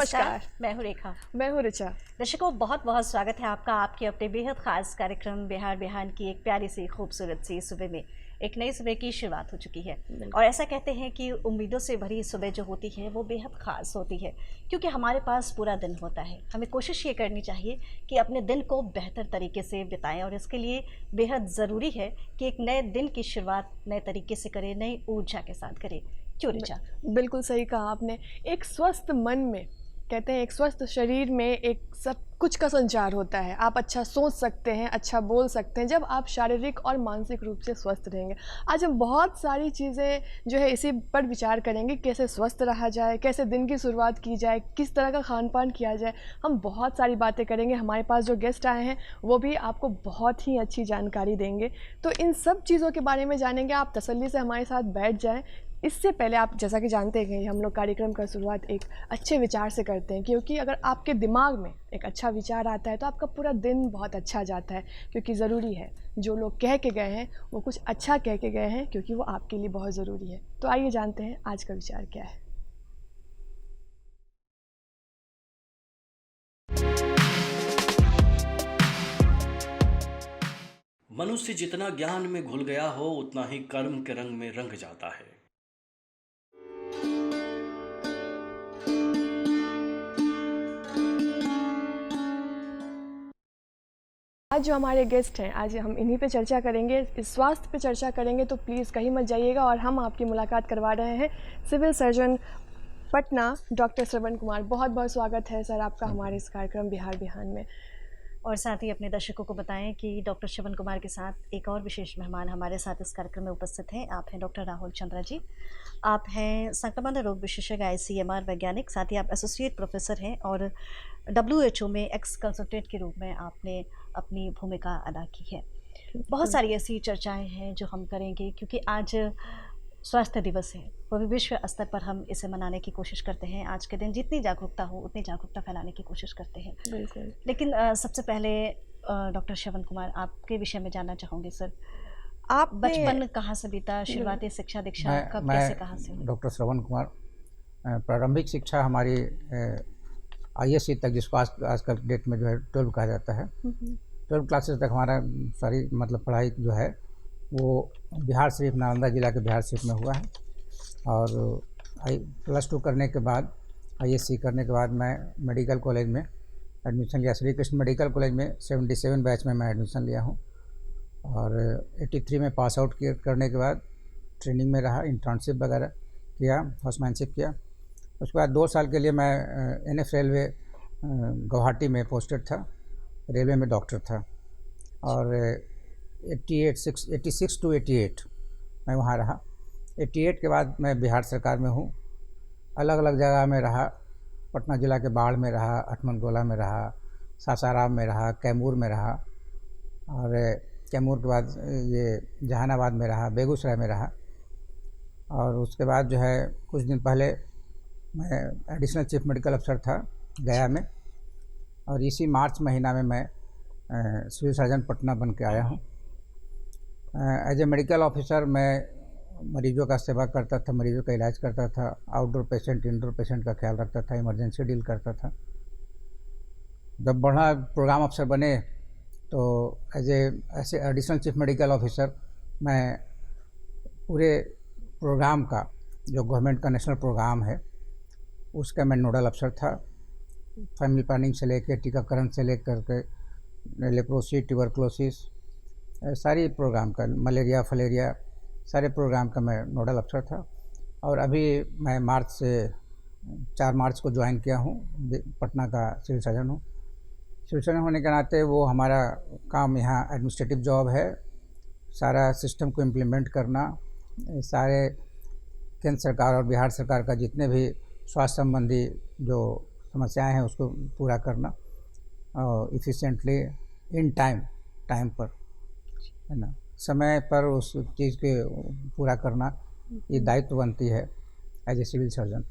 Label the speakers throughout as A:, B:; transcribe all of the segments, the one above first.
A: नमस्कार।
B: मैं हूँ रेखा।
A: मैं हूँ ऋचा।
B: दर्शकों, बहुत बहुत स्वागत है आपका आपके अपने बेहद ख़ास कार्यक्रम बिहार बिहान की एक प्यारी सी खूबसूरत सी सुबह में। एक नई सुबह की शुरुआत हो चुकी है और ऐसा कहते हैं कि उम्मीदों से भरी सुबह जो होती है वो बेहद ख़ास होती है, क्योंकि हमारे पास पूरा दिन होता है। हमें कोशिश ये करनी चाहिए कि अपने दिन को बेहतर तरीके से बिताएं और इसके लिए बेहद ज़रूरी है कि एक नए दिन की शुरुआत नए तरीके से करें, नई ऊर्जा के साथ करें। क्यों ऋचा?
A: बिल्कुल सही कहा आपने। एक स्वस्थ मन में, कहते हैं एक स्वस्थ शरीर में एक सब कुछ का संचार होता है। आप अच्छा सोच सकते हैं, अच्छा बोल सकते हैं जब आप शारीरिक और मानसिक रूप से स्वस्थ रहेंगे। आज हम बहुत सारी चीज़ें जो है इसी पर विचार करेंगे, कैसे स्वस्थ रहा जाए, कैसे दिन की शुरुआत की जाए, किस तरह का खान पान किया जाए। हम बहुत सारी बातें करेंगे। हमारे पास जो गेस्ट आए हैं वो भी आपको बहुत ही अच्छी जानकारी देंगे। तो इन सब चीज़ों के बारे में जानेंगे। आप तसल्ली से हमारे साथ बैठ जाएँ। इससे पहले आप जैसा कि जानते हैं कि हम लोग कार्यक्रम का शुरुआत एक अच्छे विचार से करते हैं, क्योंकि अगर आपके दिमाग में एक अच्छा विचार आता है तो आपका पूरा दिन बहुत अच्छा जाता है। क्योंकि ज़रूरी है, जो लोग कह के गए हैं वो कुछ अच्छा कह के गए हैं, क्योंकि वो आपके लिए बहुत ज़रूरी है। तो आइए जानते हैं आज का विचार क्या है।
C: मनुष्य जितना ज्ञान में घुल गया हो उतना ही कर्म के रंग में रंग जाता है।
A: आज जो हमारे गेस्ट हैं, आज हम इन्हीं पे चर्चा करेंगे, इस स्वास्थ्य पे चर्चा करेंगे। तो प्लीज़ कहीं मत जाइएगा और हम आपकी मुलाकात करवा रहे हैं civil surgeon Patna doctor Shravan Kumar. बहुत बहुत स्वागत है सर आपका हमारे इस कार्यक्रम बिहार बिहान में।
B: और साथ ही अपने दर्शकों को बताएं कि डॉक्टर श्रवण कुमार के साथ एक और विशेष मेहमान हमारे साथ इस कार्यक्रम में उपस्थित हैं। आप हैं डॉक्टर राहुल चंद्रा जी। आप हैं संक्रमण रोग विशेषज्ञ ICMR वैज्ञानिक, साथ ही आप एसोसिएट प्रोफेसर हैं और WHO में एक्स कंसल्टेंट के रूप में आपने अपनी भूमिका अदा की है। बहुत सारी ऐसी चर्चाएं हैं जो हम करेंगे, क्योंकि आज स्वास्थ्य दिवस है, वो भी विश्व स्तर पर हम इसे मनाने की कोशिश करते हैं। आज के दिन जितनी जागरूकता हो उतनी जागरूकता फैलाने की कोशिश करते हैं।
A: बिल्कुल।
B: लेकिन सबसे पहले डॉक्टर श्रवण कुमार, आपके विषय में जानना चाहूँगी सर।
A: आपने
B: बचपन कहाँ से बीता, शुरुआती शिक्षा दीक्षा कब कैसे कहाँ से हुई?
D: डॉक्टर श्रवण कुमार, प्रारंभिक शिक्षा हमारी ISC तक, जिसको आज कल डेट में जो है 12 कहा जाता है, 12 क्लासेस तक हमारा सारी मतलब पढ़ाई जो है वो बिहार शरीफ, नालंदा जिला के बिहार शरीफ में हुआ है। और +2 करने के बाद, ISC करने के बाद मैं मेडिकल कॉलेज में एडमिशन लिया। श्री कृष्ण मेडिकल कॉलेज में 77 बैच में मैं एडमिशन लिया हूँ। और 83 में पास आउट करने के बाद ट्रेनिंग में रहा, इंटर्नशिप वगैरह किया, हाउसमैनशिप किया। उसके बाद 2 साल के लिए मैं NF रेलवे गुवाहाटी में पोस्टेड था, रेलवे में डॉक्टर था। और 86 टू 88 मैं वहाँ रहा। 88 के बाद मैं बिहार सरकार में हूँ, अलग अलग जगह में रहा। पटना ज़िला के बाढ़ में रहा, अठमनगोला में रहा, सासाराम में रहा, कैमूर में रहा, और कैमूर के बाद ये जहानाबाद में रहा, बेगूसराय में रहा। और उसके बाद जो है कुछ दिन पहले मैं एडिशनल चीफ मेडिकल अफसर था गया में, और इसी मार्च महीना में मैं सिविल सर्जन पटना बन के आया हूँ। एज ए मेडिकल ऑफिसर मैं मरीजों का सेवा करता था, मरीजों का इलाज करता था, आउटडोर पेशेंट, इंडोर पेशेंट का ख्याल रखता था, इमरजेंसी डील करता था। जब बढ़ा प्रोग्राम अफसर बने तो ऐसे एडिशनल चीफ मेडिकल ऑफिसर मैं पूरे प्रोग्राम का, जो गवर्नमेंट का नेशनल प्रोग्राम है, उसका मैं नोडल अफसर था। फैमिली प्लानिंग से लेकर टीकाकरण से लेकर के लेप्रोसी, ट्यूबरक्लोसिस, सारी प्रोग्राम का, मलेरिया, फलेरिया, सारे प्रोग्राम का मैं नोडल अफसर था। और अभी मैं 4 मार्च को ज्वाइन किया हूँ, पटना का सिविल सर्जन हूँ। सिविल सर्जन होने के नाते वो हमारा काम यहाँ एडमिनिस्ट्रेटिव जॉब है, सारा सिस्टम को इम्प्लीमेंट करना, सारे केंद्र सरकार और बिहार सरकार का जितने भी स्वास्थ्य संबंधी जो समस्याएं हैं उसको पूरा करना, और इफ़िशिएंटली इन टाइम पर, है ना, समय पर उस चीज़ के पूरा करना, ये दायित्व बनती है एज ए सिविल सर्जन।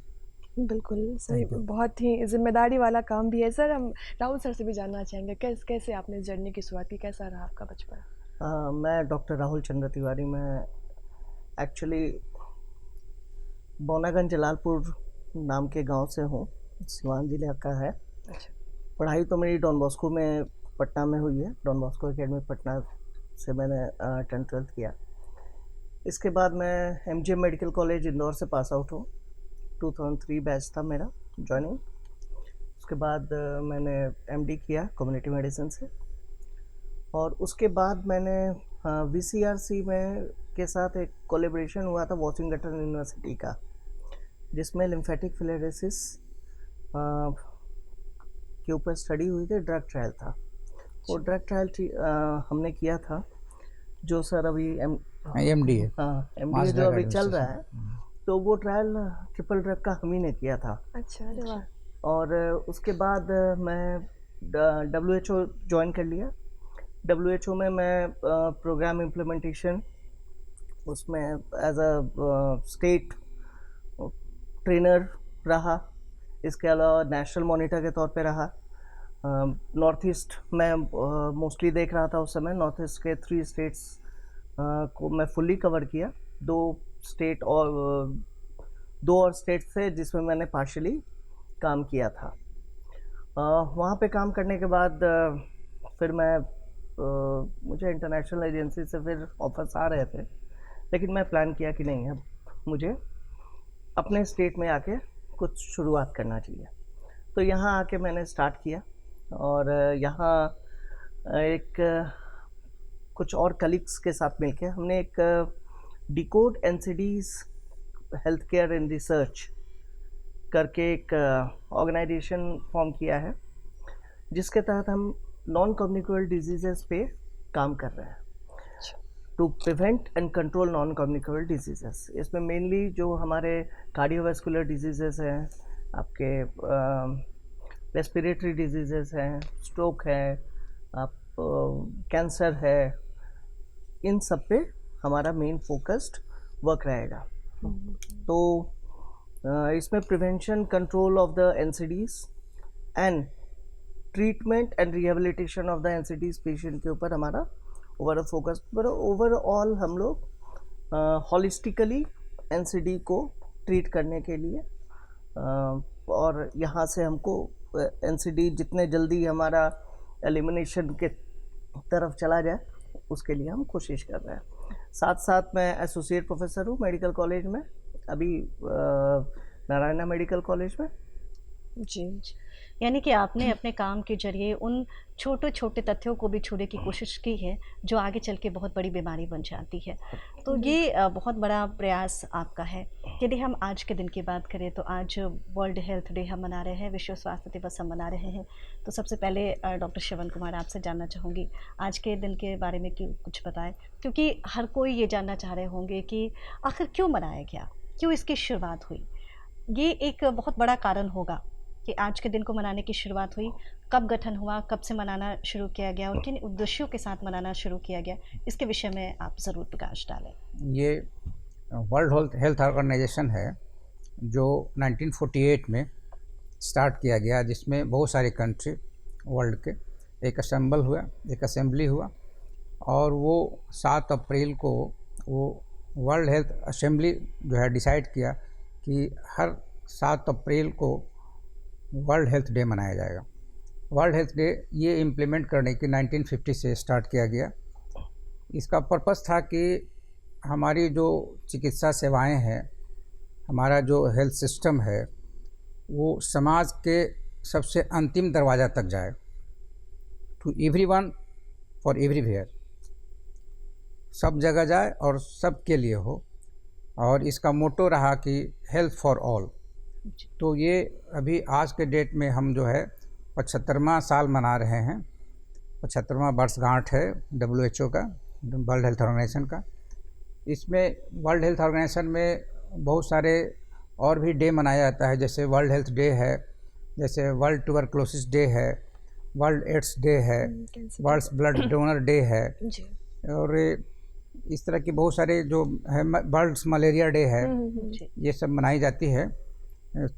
A: बिल्कुल सही, बहुत ही जिम्मेदारी वाला काम भी है। सर, हम राहुल सर से भी जानना चाहेंगे कैसे आपने इस जर्नी की शुरुआत की, कैसा रहा आपका बचपन?
E: मैं डॉक्टर राहुल चंद्र तिवारी, मैं एक्चुअली बौनागंज जलालपुर नाम के गांव से हूँ, सिवान जिले का है।
A: अच्छा।
E: पढ़ाई तो मेरी डॉन बॉस्को में पटना में हुई है। डॉन बॉस्को एकेडमी पटना से मैंने 10th-12th किया। इसके बाद मैं एमजीएम मेडिकल कॉलेज इंदौर से पास आउट हूँ। 2003 बैच था मेरा जॉइनिंग। उसके बाद मैंने एमडी किया कम्युनिटी मेडिसिन से, और उसके बाद मैंने वीसीआरसी में के साथ एक कोलैबोरेशन हुआ था वॉशिंगटन यूनिवर्सिटी का, जिसमें लिम्फेटिक फिलेरिसिस के ऊपर स्टडी हुई थी। ड्रग ट्रायल था। वो ड्रग ट्रायल हमने किया था, जो सर अभी
D: एमडी है,
E: एमडी जो अभी चल रहा है। तो वो ट्रायल ट्रिपल ड्रग का हम ही ने किया था।
A: अच्छा, अरे वाह।
E: और उसके बाद मैं WHO ज्वाइन कर लिया। WHO में मैं प्रोग्राम इम्प्लीमेंटेशन उसमें एज अ स्टेट ट्रेनर रहा। इसके अलावा नेशनल मॉनिटर के तौर पे रहा। नॉर्थ ईस्ट में मोस्टली देख रहा था उस समय। नॉर्थ ईस्ट के 3 स्टेट्स को मैं फुल्ली कवर किया। 2 और स्टेट्स थे जिसमें मैंने पार्शली काम किया था। वहाँ पे काम करने के बाद फिर मैं मुझे इंटरनेशनल एजेंसी से फिर ऑफर्स आ रहे थे, लेकिन मैं प्लान किया कि नहीं, अब मुझे अपने स्टेट में आके कुछ शुरुआत करना चाहिए। तो यहाँ आके मैंने स्टार्ट किया, और यहाँ एक कुछ और कलीग्स के साथ मिलके हमने एक decode NCDs health care and research करके एक ऑर्गेनाइजेशन फॉर्म किया है, जिसके तहत हम नॉन कम्युनिकेबल डिजीज़ेस पे काम कर रहे हैं, to prevent and control non communicable diseases. इसमें मेनली जो हमारे कार्डियोवैस्कुलर डिजीज़ेस हैं, आपके रेस्पिरेटरी डिजीज़ेस हैं, स्ट्रोक है, आप कैंसर है, इन सब पे हमारा मेन फोकस्ड वर्क रहेगा। तो इसमें prevention control of the NCDs and treatment and rehabilitation of the NCDs patient के ऊपर हमारा ओवरऑल फोकस। पर ओवरऑल हम लोग हॉलिस्टिकली एनसीडी को ट्रीट करने के लिए और यहाँ से हमको एनसीडी जितने जल्दी हमारा एलिमिनेशन के तरफ चला जाए, उसके लिए हम कोशिश कर रहे हैं। साथ साथ मैं एसोसिएट प्रोफेसर हूँ मेडिकल कॉलेज में, अभी नारायणा मेडिकल कॉलेज में।
B: जी, यानी कि आपने अपने काम के जरिए उन छोटे छोटे तथ्यों को भी छूने की कोशिश की है जो आगे चल के बहुत बड़ी बीमारी बन जाती है। तो ये बहुत बड़ा प्रयास आपका है। यदि हम आज के दिन की बात करें तो आज वर्ल्ड हेल्थ डे हम मना रहे हैं, विश्व स्वास्थ्य दिवस हम मना रहे हैं। तो सबसे पहले डॉक्टर श्रवण कुमार, आपसे जानना चाहूँगी आज के दिन के बारे में कुछ बताएं, क्योंकि हर कोई ये जानना चाह रहे होंगे कि आखिर क्यों मनाया गया, क्यों इसकी शुरुआत हुई। ये एक बहुत बड़ा कारण होगा कि आज के दिन को मनाने की शुरुआत हुई, कब गठन हुआ, कब से मनाना शुरू किया गया और किन उद्देश्यों के साथ मनाना शुरू किया गया, इसके विषय में आप ज़रूर प्रकाश डालें।
D: ये वर्ल्ड हेल्थ ऑर्गेनाइजेशन है जो 1948 में स्टार्ट किया गया, जिसमें बहुत सारी कंट्री वर्ल्ड के एक असेंबली हुआ और वो 7 अप्रैल को वो वर्ल्ड हेल्थ असेंबली जो है डिसाइड किया कि हर 7 अप्रैल को वर्ल्ड हेल्थ डे मनाया जाएगा। वर्ल्ड हेल्थ डे ये इम्प्लीमेंट करने की 1950 से स्टार्ट किया गया। इसका पर्पस था कि हमारी जो चिकित्सा सेवाएं हैं, हमारा जो हेल्थ सिस्टम है, वो समाज के सबसे अंतिम दरवाज़ा तक जाए, टू एवरीवन फॉर एवरीवेयर, सब जगह जाए और सब के लिए हो। और इसका मोटो रहा कि हेल्थ फॉर ऑल। तो ये अभी आज के डेट में हम जो है 75वां साल मना रहे हैं। 75वां वर्षगांठ है WHO का, वर्ल्ड हेल्थ ऑर्गेनाइजेशन का। इसमें वर्ल्ड हेल्थ ऑर्गेनाइजेशन में बहुत सारे और भी डे मनाया जाता है, जैसे वर्ल्ड हेल्थ डे है, जैसे वर्ल्ड ट्यूबरक्लोसिस डे है, वर्ल्ड एड्स डे है, वर्ल्ड ब्लड डोनर डे है, और इस तरह की बहुत सारे जो है, वर्ल्ड मलेरिया डे है, ये सब मनाई जाती है।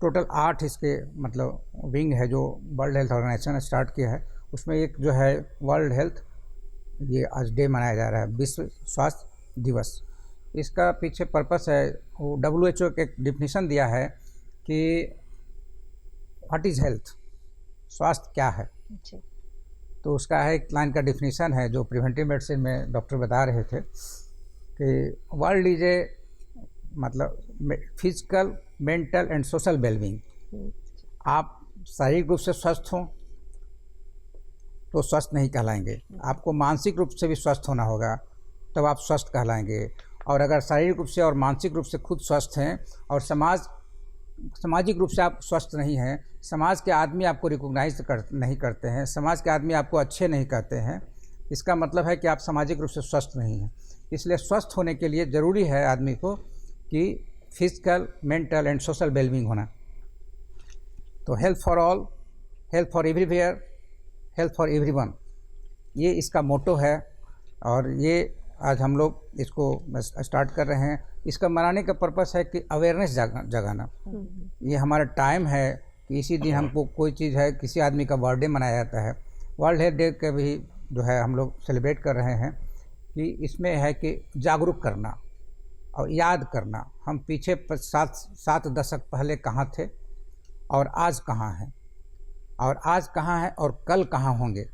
D: टोटल 8 इसके मतलब विंग है जो वर्ल्ड हेल्थ ऑर्गेनाइजेशन ने स्टार्ट किया है। उसमें एक जो है वर्ल्ड हेल्थ ये आज डे मनाया जा रहा है, विश्व स्वास्थ्य दिवस। इसका पीछे पर्पस है, वो WHO के एक डिफिनीशन दिया है कि व्हाट इज़ हेल्थ, स्वास्थ्य क्या है।
B: जी।
D: तो उसका है एक लाइन का डिफिनीशन है जो प्रिवेंटिव मेडिसिन में डॉक्टर बता रहे थे कि वर्ल्ड इज ए मतलब physical, mental and social wellbeing. आप शारीरिक रूप से स्वस्थ हों तो स्वस्थ नहीं कहलाएंगे, आपको मानसिक रूप से भी स्वस्थ होना होगा तब आप स्वस्थ कहलाएंगे। और अगर शारीरिक रूप से और मानसिक रूप से खुद स्वस्थ हैं और सामाजिक रूप से आप स्वस्थ नहीं हैं, समाज के आदमी आपको रिकॉग्नाइज नहीं करते हैं, समाज के आदमी आपको अच्छे नहीं कहते हैं, इसका मतलब है कि आप सामाजिक रूप से स्वस्थ नहीं हैं। इसलिए स्वस्थ होने के लिए ज़रूरी है आदमी को कि physical, mental and social wellbeing होना। तो health for all, health for everywhere, health for everyone, ये इसका मोटो है। और ये आज हम लोग इसको स्टार्ट कर रहे हैं। इसका मनाने का पर्पस है कि अवेयरनेस जगाना। ये हमारा टाइम है कि इसी दिन हमको कोई चीज़ है, किसी आदमी का बर्थडे मनाया जाता है, वर्ल्ड हेल्थ डे का भी जो है हम लोग सेलिब्रेट कर रहे हैं कि इसमें है कि जागरूक करना और याद करना हम पीछे 7 दशक पहले कहाँ थे और आज कहाँ हैं, और आज कहाँ हैं और कल कहाँ होंगे।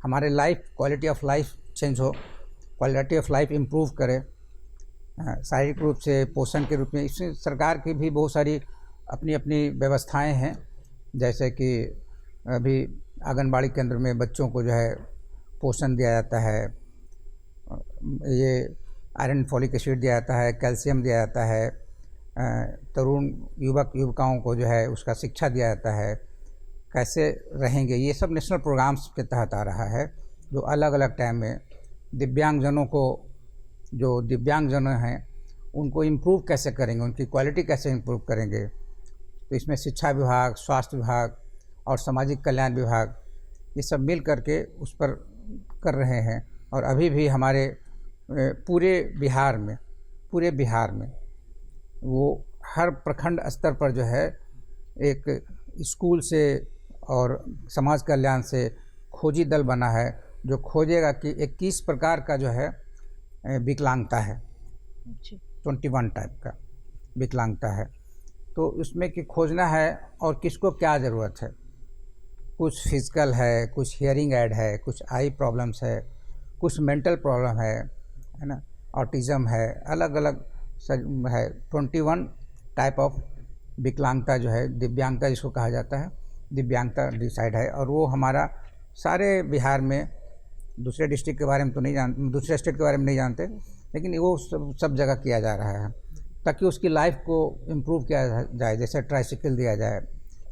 D: हमारे life, quality of life change हो, क्वालिटी ऑफ लाइफ इम्प्रूव करे, शारीरिक रूप से, पोषण के रूप में। इसमें सरकार की भी बहुत सारी अपनी अपनी व्यवस्थाएं हैं, जैसे कि अभी आंगनबाड़ी केंद्र में बच्चों को जो है पोषण दिया जाता है, ये आयरन, फॉलिक एसिड दिया जाता है, कैल्शियम दिया जाता है, तरुण युवक युवकाओं को जो है उसका शिक्षा दिया जाता है, कैसे रहेंगे। ये सब नेशनल प्रोग्राम्स के तहत आ रहा है जो अलग अलग टाइम में दिव्यांगजनों को, जो दिव्यांगजन हैं उनको इम्प्रूव कैसे करेंगे, उनकी क्वालिटी कैसे इम्प्रूव करेंगे। तो इसमें शिक्षा विभाग, स्वास्थ्य विभाग और सामाजिक कल्याण विभाग ये सब मिल करके उस पर कर रहे हैं। और अभी भी हमारे पूरे बिहार में वो हर प्रखंड स्तर पर जो है एक स्कूल से और समाज कल्याण से खोजी दल बना है जो खोजेगा कि 21 प्रकार का जो है विकलांगता है, 21 टाइप का विकलांगता है। तो उसमें कि खोजना है और किसको क्या ज़रूरत है। कुछ फिजिकल है, कुछ हियरिंग ऐड है, कुछ आई प्रॉब्लम्स है, कुछ मेंटल प्रॉब्लम है ना, ऑटिज़म है, अलग अलग है। 21 टाइप ऑफ विकलांगता जो है, दिव्यांगता जिसको कहा जाता है, दिव्यांगता डिसाइड है। और वो हमारा सारे बिहार में, दूसरे डिस्ट्रिक्ट के बारे में तो नहीं जानते, दूसरे स्टेट के बारे में नहीं जानते, लेकिन वो सब जगह किया जा रहा है ताकि उसकी लाइफ को इम्प्रूव किया जाए। जैसे ट्राइसिकल दिया जाए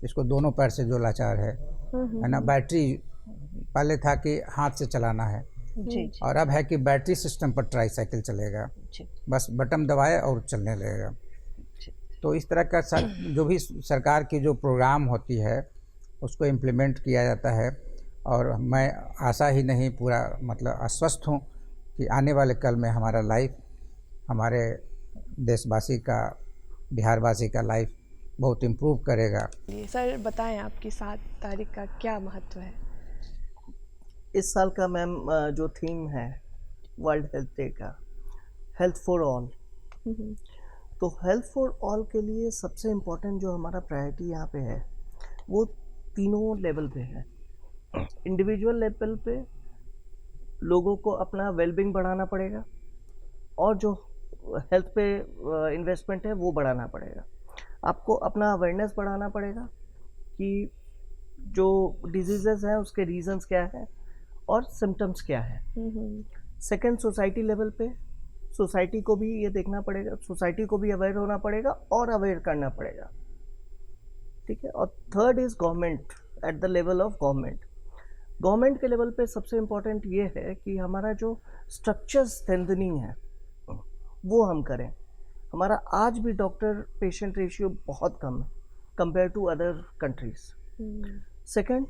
D: जिसको दोनों पैर से जो लाचार है ना। बैटरी पहले था कि हाथ से चलाना है,
B: जी।
D: और अब है कि बैटरी सिस्टम पर ट्राइसाइकिल चलेगा, बस बटन दबाए और चलने लगेगा। तो इस तरह का जो भी सरकार की जो प्रोग्राम होती है उसको इम्प्लीमेंट किया जाता है। और मैं आशा ही नहीं, पूरा मतलब आश्वस्त हूँ कि आने वाले कल में हमारा लाइफ, हमारे देशवासी का, बिहारवासी का लाइफ बहुत इम्प्रूव करेगा।
A: सर बताएं आपकी 7 तारीख का क्या महत्व है।
E: इस साल का मैम जो थीम है वर्ल्ड हेल्थ डे का, हेल्थ फॉर ऑल। तो हेल्थ फॉर ऑल के लिए सबसे इम्पोर्टेंट जो हमारा प्रायोरिटी यहाँ पे है वो तीनों लेवल पे है। इंडिविजुअल लेवल पे लोगों को अपना वेलबींग बढ़ाना पड़ेगा और जो हेल्थ पे इन्वेस्टमेंट है वो बढ़ाना पड़ेगा। आपको अपना अवेयरनेस बढ़ाना पड़ेगा कि जो डिजीज़ेस हैं उसके रीजंस क्या हैं और सिम्टम्स क्या है। सेकंड, सोसाइटी लेवल पे सोसाइटी को भी ये देखना पड़ेगा, सोसाइटी को भी अवेयर होना पड़ेगा और अवेयर करना पड़ेगा, ठीक है। और third is government, at the level of government. Government के लेवल पे सबसे इम्पोर्टेंट ये है कि हमारा जो स्ट्रक्चर स्ट्रेंथनिंग है वो हम करें। हमारा आज भी डॉक्टर पेशेंट रेशियो बहुत कम है compare to other countries. Second,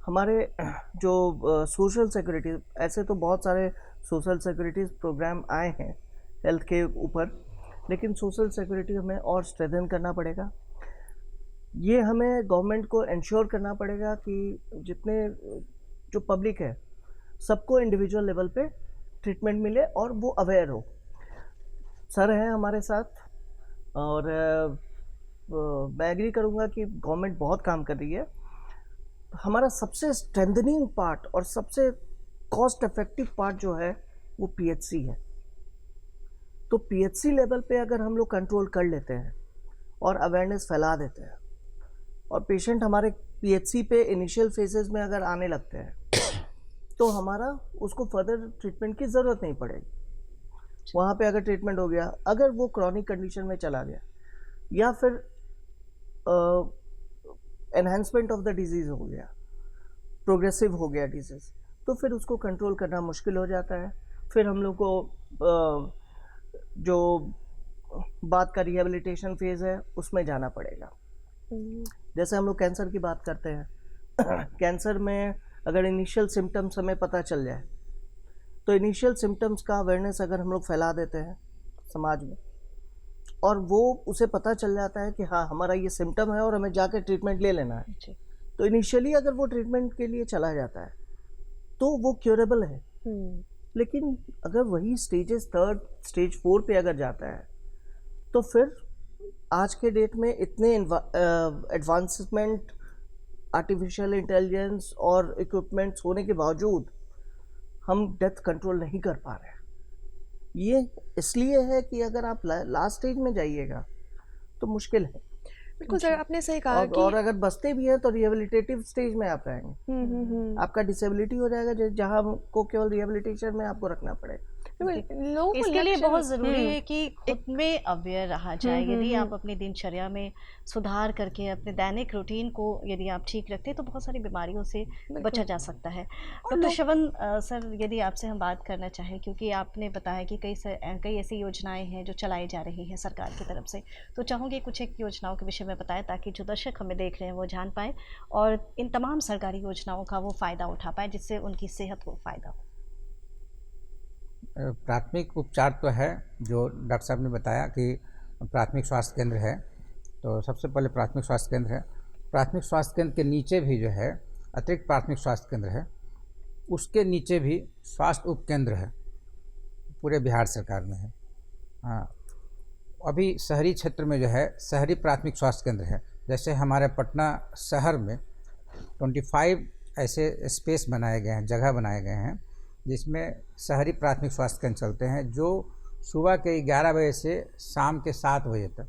E: हमारे जो सोशल सिक्योरिटी, ऐसे तो बहुत सारे सोशल सिक्योरिटी प्रोग्राम आए हैं हेल्थ के ऊपर, लेकिन सोशल सिक्योरिटी हमें और स्ट्रेंथन करना पड़ेगा। ये हमें गवर्नमेंट को इंश्योर करना पड़ेगा कि जितने जो पब्लिक है सबको इंडिविजुअल लेवल पे ट्रीटमेंट मिले और वो अवेयर हो। सर हैं हमारे साथ और मैं एग्री करूँगा कि गवर्नमेंट बहुत काम कर रही है। हमारा सबसे स्ट्रेंथनिंग पार्ट और सबसे कॉस्ट इफेक्टिव पार्ट जो है वो पीएचसी है। तो पीएचसी लेवल पे अगर हम लोग कंट्रोल कर लेते हैं और अवेयरनेस फैला देते हैं और पेशेंट हमारे पीएचसी पे इनिशियल फेजेस में अगर आने लगते हैं तो हमारा उसको फर्दर ट्रीटमेंट की ज़रूरत नहीं पड़ेगी। वहाँ पे अगर ट्रीटमेंट हो गया, अगर वो क्रॉनिक कंडीशन में चला गया या फिर एनहांसमेंट ऑफ द डिजीज़ हो गया, प्रोग्रेसिव हो गया डिजीज़, तो फिर उसको कंट्रोल करना मुश्किल हो जाता है। फिर हम लोग को जो बात का रिहेबिलिटेशन फेज़ है उसमें जाना पड़ेगा। जैसे हम लोग कैंसर की बात करते हैं कैंसर में अगर इनिशियल सिम्टम्स हमें पता चल जाए तो इनिशियल सिम्टम्स का अवेयरनेस अगर हम लोग फैला देते हैं समाज में और वो उसे पता चल जाता है कि हाँ हमारा ये सिम्टम है और हमें जाकर ट्रीटमेंट ले लेना है,
B: जी।
E: तो इनिशियली अगर वो ट्रीटमेंट के लिए चला जाता है तो वो क्योरेबल है। लेकिन अगर वही स्टेजेस 3rd स्टेज 4 पे अगर जाता है तो फिर आज के डेट में इतने एडवांसमेंट आर्टिफिशियल इंटेलिजेंस और इक्विपमेंट्स होने के बावजूद हम डेथ कंट्रोल नहीं कर पा रहे हैं। ये इसलिए है कि अगर आप लास्ट स्टेज में जाइएगा तो मुश्किल है।
A: बिल्कुल सर, आपने सही कहा
E: और,
A: कि
E: और अगर बचते भी हैं तो रिहेबिलिटेटिव स्टेज में आप रहेंगे। आपका डिसेबिलिटी हो जाएगा जहाँ आपको केवल रिहेबिलिटेशन में आपको रखना पड़ेगा।
A: लोगों को
B: इसके लिए
A: लक्षण-
B: बहुत ज़रूरी है कि खुद में अवेयर रहा जाए। यदि आप अपनी दिनचर्या में सुधार करके अपने दैनिक रूटीन को यदि आप ठीक रखते हैं तो बहुत सारी बीमारियों से बचा जा सकता है। डॉक्टर शवन सर, यदि आपसे हम बात करना चाहें, क्योंकि आपने बताया कि कई ऐसी योजनाएं हैं जो चलाई जा रही हैं सरकार की तरफ से, तो चाहूँगी कुछ एक योजनाओं के विषय में बताएं ताकि जो दर्शक हमें देख रहे हैं वो जान पाएँ और इन तमाम सरकारी योजनाओं का वो फ़ायदा उठा पाएँ जिससे उनकी सेहत को फ़ायदा हो।
D: प्राथमिक उपचार तो है जो डॉक्टर साहब ने बताया कि प्राथमिक स्वास्थ्य केंद्र है, तो सबसे पहले प्राथमिक स्वास्थ्य केंद्र है। प्राथमिक स्वास्थ्य केंद्र के नीचे भी जो है अतिरिक्त प्राथमिक स्वास्थ्य केंद्र है, उसके नीचे भी स्वास्थ्य उपकेंद्र है, पूरे बिहार सरकार में है। हाँ, अभी शहरी क्षेत्र में जो है शहरी प्राथमिक स्वास्थ्य केंद्र है। जैसे हमारे पटना शहर में 25 ऐसे स्पेस बनाए गए हैं, जगह बनाए गए हैं जिसमें शहरी प्राथमिक स्वास्थ्य केंद्र चलते हैं, जो सुबह के 11 बजे से शाम के 7 बजे तक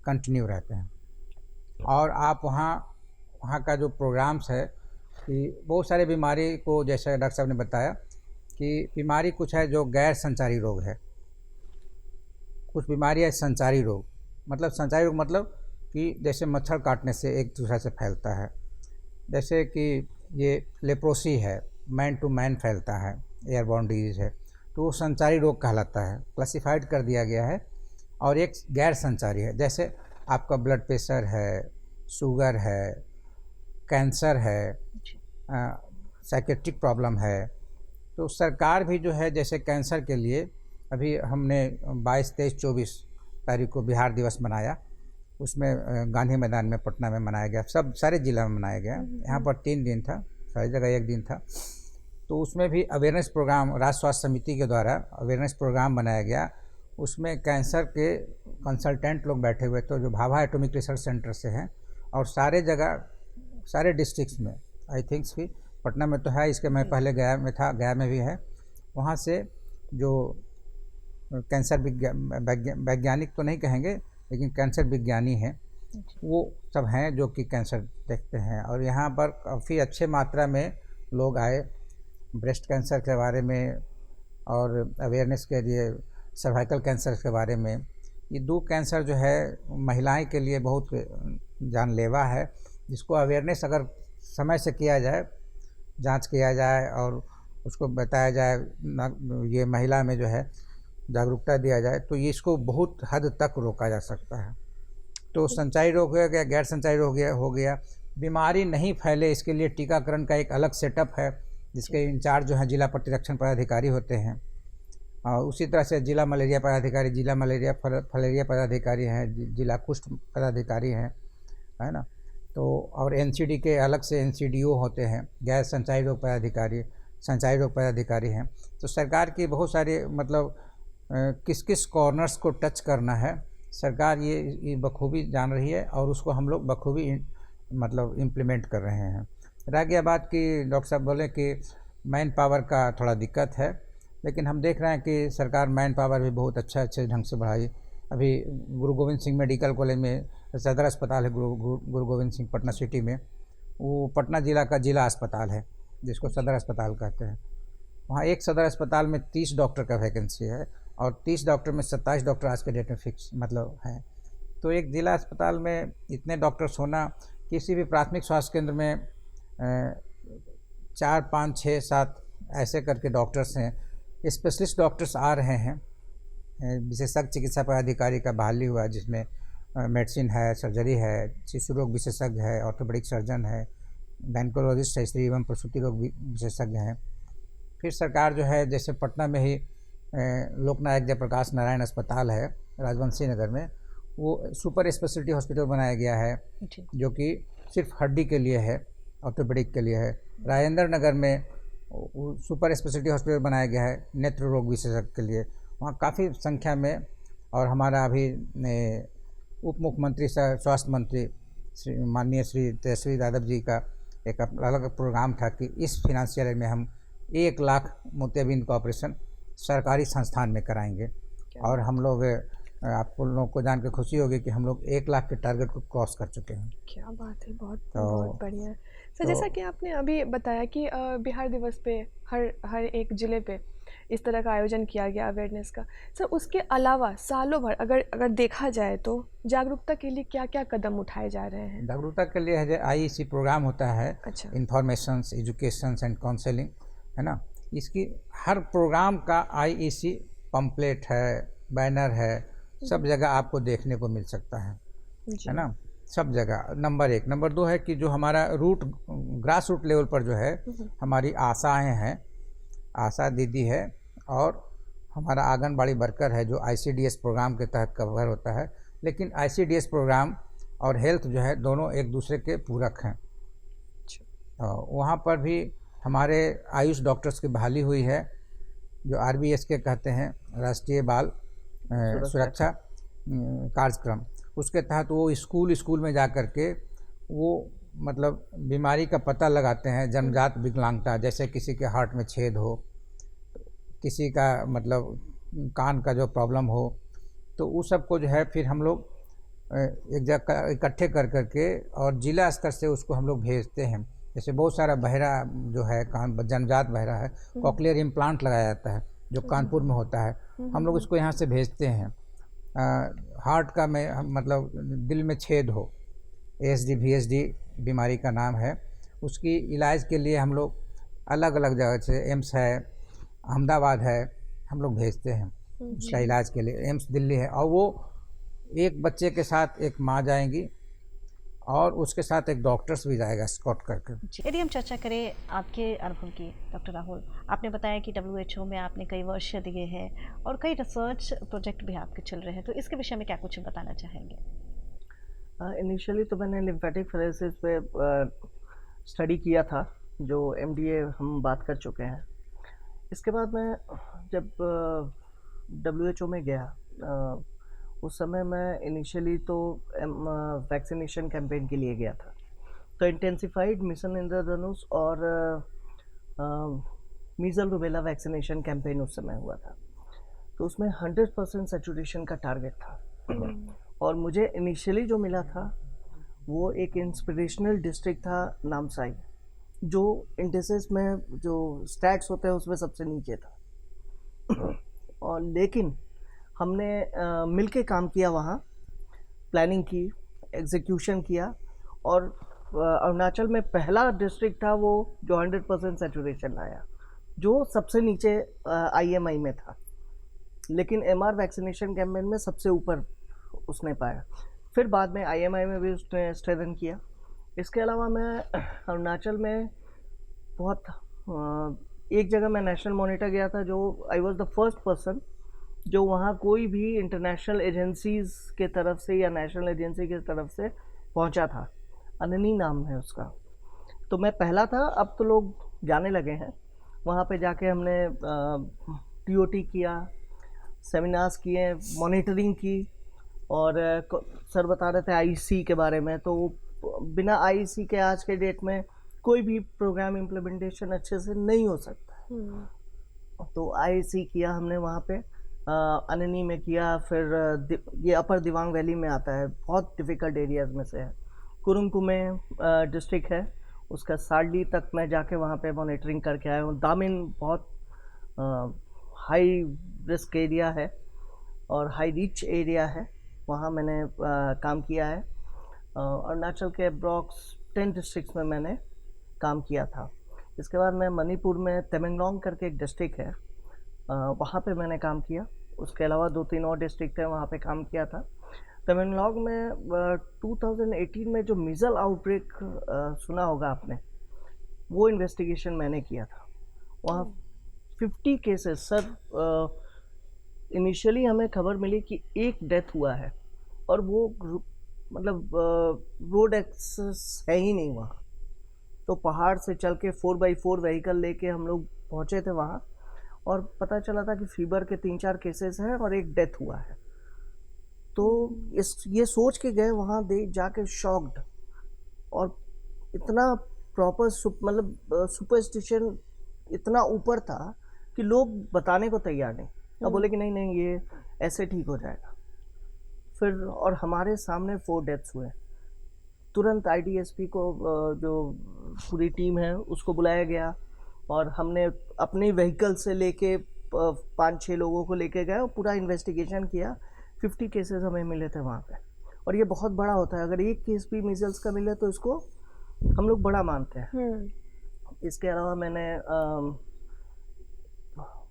D: कंटिन्यू रहते हैं। और आप वहाँ का जो प्रोग्राम्स है कि बहुत सारे बीमारी को, जैसे डॉक्टर साहब ने बताया कि बीमारी कुछ है जो गैर संचारी रोग है, कुछ बीमारी है संचारी रोग। मतलब संचारी रोग मतलब कि जैसे मच्छर काटने से एक दूसरे से फैलता है, जैसे कि ये लेप्रोसी है, मैन टू मैन फैलता है, एयरबॉर्न डिजीज है, तो वो संचारी रोग कहलाता है, क्लासिफाइड कर दिया गया है। और एक गैर संचारी है, जैसे आपका ब्लड प्रेशर है, शुगर है, कैंसर है, साइकेट्रिक प्रॉब्लम है। तो सरकार भी जो है जैसे कैंसर के लिए अभी हमने 22, 23, 24 तारीख को बिहार दिवस मनाया, उसमें गांधी मैदान में पटना में मनाया गया, सब सारे जिला में मनाया गया। यहाँ पर 3 दिन था, सारी जगह 1 दिन था। तो उसमें भी अवेयरनेस प्रोग्राम राज्य स्वास्थ्य समिति के द्वारा अवेयरनेस प्रोग्राम बनाया गया। उसमें कैंसर के कंसल्टेंट लोग बैठे हुए थे जो भाभा एटॉमिक रिसर्च सेंटर से हैं, और सारे जगह सारे डिस्ट्रिक्ट्स में, आई थिंक्स कि पटना में तो है, इसके मैं पहले गया में था, गया में भी है। वहाँ से जो कैंसर वैज्ञानिक तो नहीं कहेंगे लेकिन कैंसर विज्ञानी हैं, वो सब हैं जो कि कैंसर देखते हैं। और यहाँ पर काफ़ी अच्छे मात्रा में लोग आए ब्रेस्ट कैंसर के बारे में और अवेयरनेस के लिए सर्वाइकल कैंसर के बारे में। ये 2 कैंसर जो है महिलाएं के लिए बहुत जानलेवा है, जिसको अवेयरनेस अगर समय से किया जाए, जांच किया जाए और उसको बताया जाए, ये महिला में जो है जागरूकता दिया जाए, तो ये इसको बहुत हद तक रोका जा सकता है। तो संचारी रोग हो गया, गैर संचारी रोग हो गया। बीमारी नहीं फैले इसके लिए टीकाकरण का एक अलग सेटअप है, जिसके इंचार्ज जो हैं जिला प्रतिरक्षण पदाधिकारी होते हैं। और उसी तरह से जिला मलेरिया पदाधिकारी, जिला मलेरिया फलेरिया पदाधिकारी हैं, जिला कुष्ठ पदाधिकारी हैं, है ना। तो और एनसीडी के अलग से एनसीडीओ होते हैं, गैर संचारी रोग पदाधिकारी, संचारी रोग पदाधिकारी हैं। तो सरकार की बहुत सारी मतलब किस किस कॉर्नर्स को टच करना है सरकार ये बखूबी जान रही है और उसको हम लोग बखूबी मतलब इम्प्लीमेंट कर रहे हैं। रह गया बात कि डॉक्टर साहब बोले कि मैन पावर का थोड़ा दिक्कत है, लेकिन हम देख रहे हैं कि सरकार मैन पावर भी बहुत अच्छे ढंग से बढ़ाई। अभी गुरु गोविंद सिंह मेडिकल कॉलेज में सदर अस्पताल है गुरु गोविंद सिंह पटना सिटी में, वो पटना ज़िला का ज़िला अस्पताल है जिसको सदर अस्पताल कहते हैं। वहाँ एक सदर अस्पताल में 30 डॉक्टर का वैकेंसी है और 30 डॉक्टर में 27 डॉक्टर आज के डेट में फिक्स मतलब हैं। तो एक ज़िला अस्पताल में इतने डॉक्टर्स होना, किसी भी प्राथमिक स्वास्थ्य केंद्र में 4, 5, 6, 7 ऐसे करके डॉक्टर्स हैं। स्पेशलिस्ट डॉक्टर्स आ रहे हैं, विशेषज्ञ चिकित्सा पदाधिकारी का बहाली हुआ जिसमें मेडिसिन है, सर्जरी है, शिशु रोग विशेषज्ञ है, ऑर्थोपेडिक सर्जन है, गायनेकोलॉजिस्ट है, स्त्री एवं प्रसूति रोग विशेषज्ञ हैं। फिर सरकार जो है जैसे पटना में ही लोकनायक जयप्रकाश नारायण अस्पताल है राजवंशी नगर में, वो सुपर स्पेशलिटी हॉस्पिटल बनाया गया है जो कि सिर्फ हड्डी के लिए है, ऑर्थोपेडिक के लिए है। राजेंद्र नगर में सुपर स्पेशलिटी हॉस्पिटल बनाया गया है नेत्र रोग विशेषज्ञ के लिए, वहाँ काफ़ी संख्या में। और हमारा अभी उप मुख्यमंत्री स्वास्थ्य मंत्री माननीय श्री तेजस्वी यादव जी का एक अलग प्रोग्राम था कि इस फिनांशियल ईयर में हम 1 लाख मोतियाबिंद का ऑपरेशन सरकारी संस्थान में कराएंगे। और हम लोग आपको लोगों को जान के खुशी होगी कि हम लोग 1 लाख के टारगेट को क्रॉस कर चुके हैं।
A: क्या बात है, बहुत बढ़िया है सर। जैसा कि आपने अभी बताया कि बिहार दिवस पे हर एक ज़िले पे इस तरह का आयोजन किया गया अवेयरनेस का। सर उसके अलावा सालों भर अगर देखा जाए तो जागरूकता के लिए क्या क्या कदम उठाए जा रहे हैं?
D: जागरूकता के लिए है IEC प्रोग्राम होता है,
A: अच्छा,
D: इंफॉर्मेशंस एजुकेशन एंड काउंसलिंग, है ना। इसकी हर प्रोग्राम का IEC पम्पलेट है, बैनर है, सब जगह आपको देखने को मिल सकता है ना, सब जगह। नंबर 1। नंबर 2 है कि जो हमारा ग्रास रूट लेवल पर जो है हमारी आशाएं हैं, आशा दीदी है और हमारा आंगनबाड़ी वर्कर है जो ICDS प्रोग्राम के तहत कवर होता है। लेकिन ICDS प्रोग्राम और हेल्थ जो है दोनों एक दूसरे के पूरक हैं। वहाँ पर भी हमारे आयुष डॉक्टर्स की बहाली हुई है जो RBS के कहते हैं, राष्ट्रीय बाल सुरक्षा कार्यक्रम। उसके तहत वो स्कूल में जा कर के वो मतलब बीमारी का पता लगाते हैं, जन्मजात विकलांगता, जैसे किसी के हार्ट में छेद हो, किसी का मतलब कान का जो प्रॉब्लम हो, तो उस सब को जो है फिर हम लोग एक जगह इकट्ठे कर के और जिला स्तर से उसको हम लोग भेजते हैं। जैसे बहुत सारा बहरा जो है कान जन्मजात बहरा है, कॉकलियर इम्प्लांट लगाया जाता है जो कानपुर में होता है, हम लोग उसको यहाँ से भेजते हैं। हार्ट का में मतलब दिल में छेद हो, ASD VSD बीमारी का नाम है, उसकी इलाज के लिए हम लोग अलग अलग जगह से एम्स है, अहमदाबाद है, हम लोग भेजते हैं उसका इलाज के लिए। एम्स दिल्ली है और वो एक बच्चे के साथ एक माँ जाएंगी और उसके साथ एक डॉक्टर्स भी जाएगा स्कॉट करके।
B: यदि हम चर्चा करें आपके अनुभव की, डॉक्टर राहुल, आपने बताया कि WHO में आपने कई वर्ष दिए हैं और कई रिसर्च प्रोजेक्ट भी आपके चल रहे हैं, तो इसके विषय में क्या कुछ बताना चाहेंगे?
E: इनिशियली तो मैंने लिम्फेटिक फेरेसिस पे स्टडी किया था, जो MDA हम बात कर चुके हैं। इसके बाद मैं जब WHO में गया उस समय मैं इनिशियली तो वैक्सीनेशन कैंपेन के लिए गया था। तो इंटेंसिफाइड मिशन इंद्रधनुष और मीजल रूबेला वैक्सीनेशन कैंपेन उस समय हुआ था। तो उसमें 100% सैचुरेशन का टारगेट था। और मुझे इनिशियली जो मिला था वो एक इंस्पिरेशनल डिस्ट्रिक्ट था नामसाई, जो इंडिसेस में जो स्टैट्स होते हैं उसमें सबसे नीचे था। और लेकिन हमने मिलके काम किया, वहाँ प्लानिंग की, एग्जीक्यूशन किया और अरुणाचल में पहला डिस्ट्रिक्ट था वो जो 100% सैचुरेशन आया, जो सबसे नीचे IMI में था, लेकिन MR वैक्सीनेशन कैंपेन में सबसे ऊपर उसने पाया। फिर बाद में IMI में भी उसने स्ट्रेंथन किया। इसके अलावा मैं अरुणाचल में बहुत एक जगह मैं नेशनल मॉनिटर गया था, जो I was the first person जो वहाँ कोई भी इंटरनेशनल एजेंसीज़ के तरफ से या नेशनल एजेंसी की तरफ से पहुँचा था। अननी नाम है उसका। तो मैं पहला था, अब तो लोग जाने लगे हैं। वहाँ पे जाके हमने TOT किया, सेमिनार्स किए, मॉनिटरिंग की और सर बता रहे थे आईसी के बारे में, तो बिना आईसी के आज के डेट में कोई भी प्रोग्राम इम्प्लीमेंटेशन अच्छे से नहीं हो सकता। तो आईसी किया हमने वहाँ पे, अननी में किया, फिर ये अपर दिबांग वैली में आता है, बहुत डिफ़िकल्ट एरियाज़ में से है। कुरुंगकु में डिस्ट्रिक्ट है, उसका साल्डी तक मैं जाके वहाँ पे मॉनिटरिंग करके आया हूँ। दामिन बहुत हाई रिस्क एरिया है और हाई रिच एरिया है, वहाँ मैंने काम किया है। अरुणाचल के अप्रॉक्स 10 डिस्ट्रिक्ट्स में मैंने काम किया था। इसके बाद मैं मणिपुर में तमेंगलोंग करके एक डिस्ट्रिक्ट है, वहाँ पे मैंने काम किया। उसके अलावा 2-3 और डिस्ट्रिक्ट हैं, वहाँ पे काम किया था। तमेंगलोंग में 2018 में जो मीज़ल आउटब्रेक सुना होगा आपने, वो इन्वेस्टिगेशन मैंने किया था। वहाँ 50 केसेस सर, इनिशियली हमें खबर मिली कि एक डेथ हुआ है और वो मतलब रोड एक्सेस है ही नहीं वहाँ। तो पहाड़ से चल के 4x4 व्हीकल लेके हम लोग पहुँचे थे वहाँ, और पता चला था कि फीवर के 3-4 केसेस हैं और एक डेथ हुआ है। तो ये सोच के गए वहाँ, दे जाके शॉक्ड, और इतना प्रॉपर मतलब सुपरस्टिशन इतना ऊपर था कि लोग बताने को तैयार नहीं। अब बोले कि नहीं नहीं ये ऐसे ठीक हो जाएगा। फिर और हमारे सामने 4 डेथ्स हुए। तुरंत आईडीएसपी को जो पूरी टीम है उसको बुलाया गया, और हमने अपने व्हीकल से लेके 5-6 लोगों को लेके गए और पूरा इन्वेस्टिगेशन किया। 50 केसेस हमें मिले थे वहाँ पे, और ये बहुत बड़ा होता है। अगर एक केस भी मीजल्स का मिले तो इसको हम लोग बड़ा मानते हैं। इसके अलावा मैंने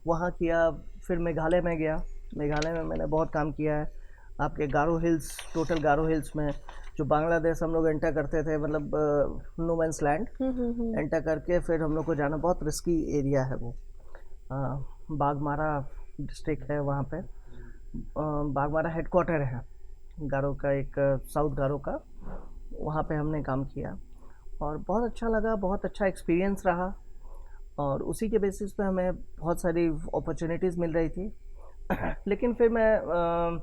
E: वहाँ किया, फिर मेघालय में गया। मेघालय में मैंने बहुत काम किया है। आपके गारो हिल्स, टोटल गारो हिल्स में जो बांग्लादेश हम लोग एंटर करते थे, मतलब नो मैंस लैंड एंटर करके फिर हम लोग को जाना, बहुत रिस्की एरिया है वो। बागमारा डिस्ट्रिक्ट है वहाँ पे, बागमारा हेडक्वार्टर है गारो का, एक साउथ गारो का, वहाँ पे हमने काम किया और बहुत अच्छा लगा, बहुत अच्छा एक्सपीरियंस रहा। और उसी के बेसिस पे हमें बहुत सारी अपॉर्चुनिटीज़ मिल रही थी। लेकिन फिर मैं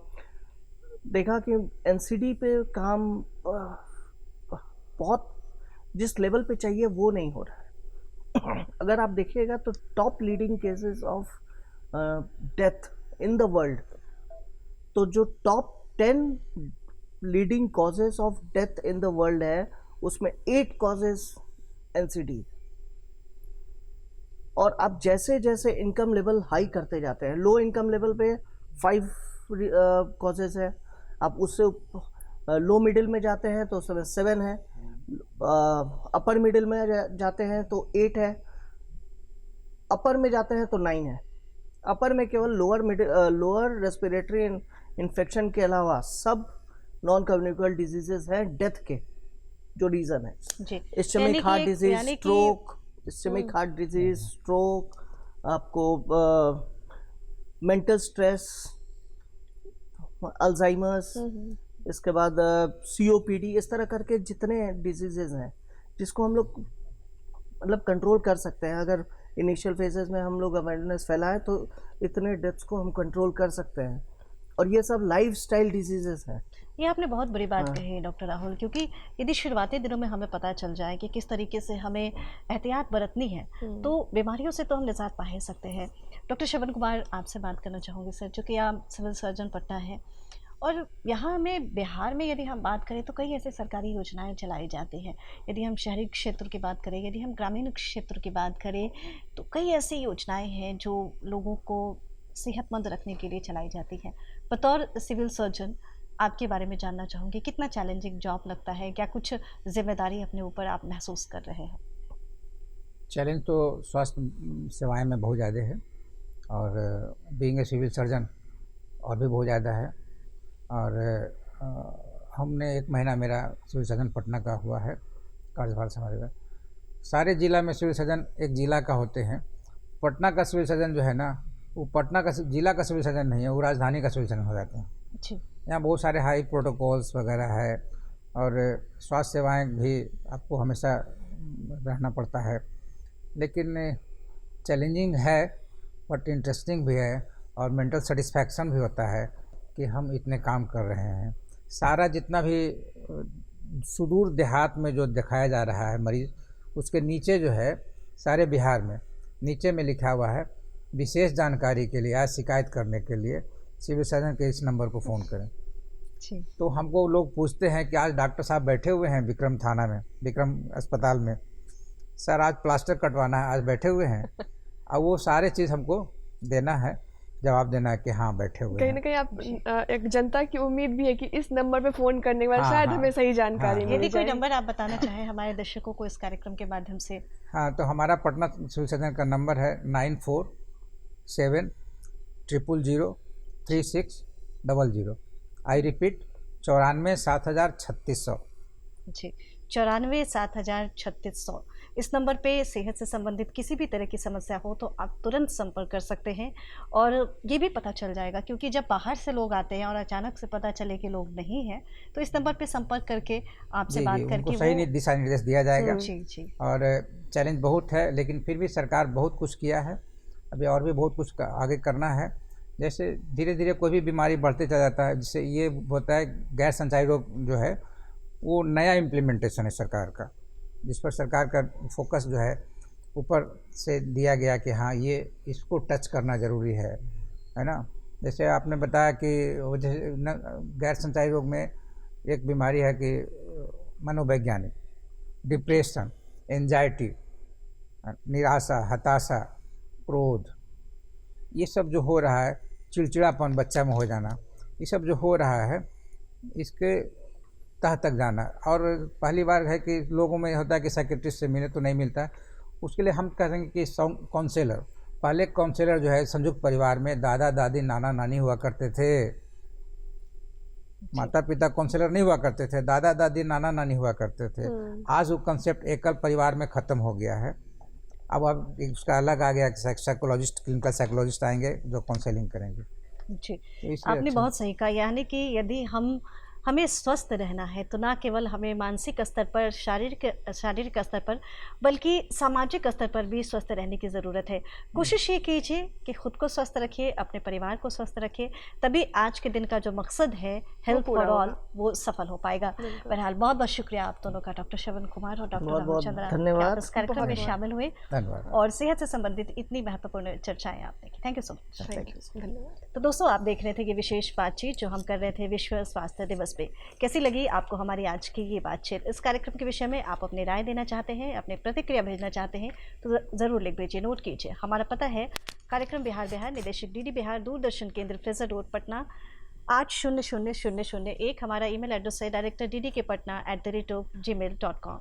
E: देखा कि एनसीडी पे काम बहुत जिस लेवल पे चाहिए वो नहीं हो रहा है। अगर आप देखिएगा तो top leading cases of death in the world, तो जो top 10 leading causes of death in the world है, उसमें 8 कॉजेस एनसीडी। और आप जैसे जैसे इनकम लेवल हाई करते जाते हैं, लो इनकम लेवल पे 5 कॉजेस है, आप उससे लो मिडिल में जाते हैं तो उसमें 7 है, अपर मिडिल में जाते हैं तो 8 है, अपर में जाते हैं तो 9 है। अपर में केवल लोअर रेस्पिरेटरी इन्फेक्शन के अलावा सब नॉन कम्युनिकेबल डिजीजेस हैं डेथ के जो रीज़न है। Ischaemic heart disease, stroke, ischaemic heart disease, stroke, आपको मेंटल स्ट्रेस, अल्जाइमर्स, इसके बाद सीओपीडी, इस तरह करके जितने डिजीजेज हैं जिसको हम लोग मतलब कंट्रोल कर सकते हैं। अगर इनिशियल फेजेस में हम लोग अवेयरनेस फैलाएं तो इतने डेथ्स को हम कंट्रोल कर सकते हैं, और ये सब लाइफस्टाइल डिजीजेस हैं।
B: ये आपने बहुत बड़ी बात कही है डॉक्टर राहुल, क्योंकि यदि शुरुआती दिनों में हमें पता चल जाए कि किस तरीके से हमें एहतियात बरतनी है तो बीमारियों से तो हम निजात पा ही सकते हैं। डॉक्टर श्रवण कुमार, आपसे बात करना चाहूँगी सर, चूँकि आप सिविल सर्जन पटना हैं, और यहाँ में बिहार में यदि हम बात करें तो कई ऐसे सरकारी योजनाएं चलाई जाती हैं। यदि हम शहरी क्षेत्र की बात करें, यदि हम ग्रामीण क्षेत्र की बात करें, तो कई ऐसी योजनाएं हैं जो लोगों को सेहतमंद रखने के लिए चलाई जाती हैं। बतौर सिविल सर्जन आपके बारे में जानना चाहूँगी, कितना चैलेंजिंग जॉब लगता है, क्या कुछ जिम्मेदारी अपने ऊपर आप महसूस कर रहे हैं?
D: चैलेंज तो स्वास्थ्य सेवाएं में बहुत ज़्यादा है, और बीइंग ए सिविल सर्जन और भी बहुत ज़्यादा है। और हमने 1 महीना मेरा सिविल सर्जन पटना का हुआ है कार्यभार संभाले हुए। सारे ज़िला में सिविल सर्जन एक ज़िला का होते हैं। पटना का सिविल सर्जन जो है ना, वो पटना का ज़िला का सिविल सर्जन नहीं है, वो राजधानी का सिविल सर्जन हो जाते हैं।
B: जी।
D: यहाँ बहुत सारे हाई प्रोटोकॉल्स वगैरह है, और स्वास्थ्य सेवाएं भी आपको हमेशा रहना पड़ता है। लेकिन चैलेंजिंग है बट इंटरेस्टिंग भी है, और मेंटल सेटिस्फैक्शन भी होता है कि हम इतने काम कर रहे हैं। सारा जितना भी सुदूर देहात में जो दिखाया जा रहा है मरीज़, उसके नीचे जो है सारे बिहार में नीचे में लिखा हुआ है, विशेष जानकारी के लिए आज शिकायत करने के लिए सिविल सर्जन के इस नंबर को फ़ोन करें।
B: जी।
D: तो हमको लोग पूछते हैं कि आज डॉक्टर साहब बैठे हुए हैं विक्रम थाना में, विक्रम अस्पताल में, सर आज प्लास्टर कटवाना है, आज बैठे हुए हैं। अब वो सारे चीज़ हमको देना है, जवाब देना है कि हाँ बैठे हुए
A: कहीं
D: हैं।
A: ना कहीं आप एक जनता की उम्मीद भी है कि इस नंबर पे फ़ोन करने के बाद
D: हाँ,
A: शायद
D: हाँ,
A: हमें सही जानकारी
D: हाँ,
A: मिल
B: यदि कोई
A: जाए।
B: नंबर आप बताना चाहें हमारे दर्शकों को इस कार्यक्रम के माध्यम से।
D: हाँ, तो हमारा पटना सिविल सर्जन का नंबर है 9470036000। I repeat 94-7000-3600।
B: जी, 94-7000-3600। इस नंबर पे सेहत से संबंधित किसी भी तरह की समस्या हो तो आप तुरंत संपर्क कर सकते हैं। और ये भी पता चल जाएगा, क्योंकि जब बाहर से लोग आते हैं और अचानक से पता चले कि लोग नहीं हैं, तो इस नंबर पे संपर्क करके आपसे
D: जी
B: बात
D: जी,
B: करके
D: उनको सही दिशा निर्देश दिया जाएगा।
B: जी जी
D: और चैलेंज बहुत है, लेकिन फिर भी सरकार बहुत कुछ किया है, अभी और भी बहुत कुछ आगे करना है। जैसे धीरे धीरे कोई भी बीमारी बढ़ते चला जाता है, जिससे ये होता है गैर संचारी रोग जो है वो नया इम्प्लीमेंटेशन है सरकार का, जिस पर सरकार का फोकस जो है ऊपर से दिया गया कि हाँ ये इसको टच करना ज़रूरी है ना। जैसे आपने बताया कि वो गैर संचारी रोग में एक बीमारी है कि मनोवैज्ञानिक, डिप्रेशन, एंजाइटी, निराशा, हताशा, क्रोध, ये सब जो हो रहा है, चिड़चिड़ापन बच्चा में हो जाना, ये सब जो हो रहा है इसके तह तक जाना। और पहली बार है कि लोगों में होता है कि साइकेट्रिस्ट से मिले तो नहीं मिलता है, उसके लिए हम कहेंगे कि काउंसलर, पहले काउंसलर जो है संयुक्त परिवार में दादा दादी नाना नानी हुआ करते थे, माता पिता काउंसलर नहीं हुआ करते थे, दादा दादी नाना नानी हुआ करते थे। आज वो कंसेप्ट एकल परिवार में ख़त्म हो गया है। अब उसका अलग आ गया कि साइकोलॉजिस्ट, क्लिनिकल साइकोलॉजिस्ट आएंगे जो काउंसलिंग करेंगे।
B: जी,
D: तो
B: आपने बहुत सही कहा। यानी कि यदि हमें स्वस्थ रहना है तो ना केवल हमें मानसिक स्तर पर, शारीरिक स्तर पर, बल्कि सामाजिक स्तर पर भी स्वस्थ रहने की ज़रूरत है। कोशिश ये कीजिए कि ख़ुद को स्वस्थ रखिए, अपने परिवार को स्वस्थ रखिए, तभी आज के दिन का जो मकसद है हेल्थ फॉर ऑल वो सफल हो पाएगा। बहरहाल बहुत बहुत शुक्रिया आप दोनों का, डॉक्टर श्रवण कुमार और डॉक्टर राहुल चंद्रा,
E: धन्यवाद।
B: इस कार्यक्रम में शामिल हुए
D: धन्यवाद।
B: और सेहत से संबंधित इतनी महत्वपूर्ण चर्चाएँ आपने की। Thank you so much.
A: धन्यवाद।
B: तो दोस्तों, आप देख रहे थे कि विशेष बातचीत जो हम कर रहे थे विश्व स्वास्थ्य दिवस पे। कैसी लगी आपको हमारी आज की ये बातचीत? इस कार्यक्रम के विषय में आप अपनी राय देना चाहते हैं, अपनी प्रतिक्रिया भेजना चाहते हैं तो ज़रूर लिख भेजिए, नोट कीजिए। हमारा पता है कार्यक्रम बिहार, निदेशक DD बिहार, दूरदर्शन केंद्र, फ्रेजर रोड, पटना 800001। हमारा ईमेल एड्रेस है director ddkpatna@gmail.com।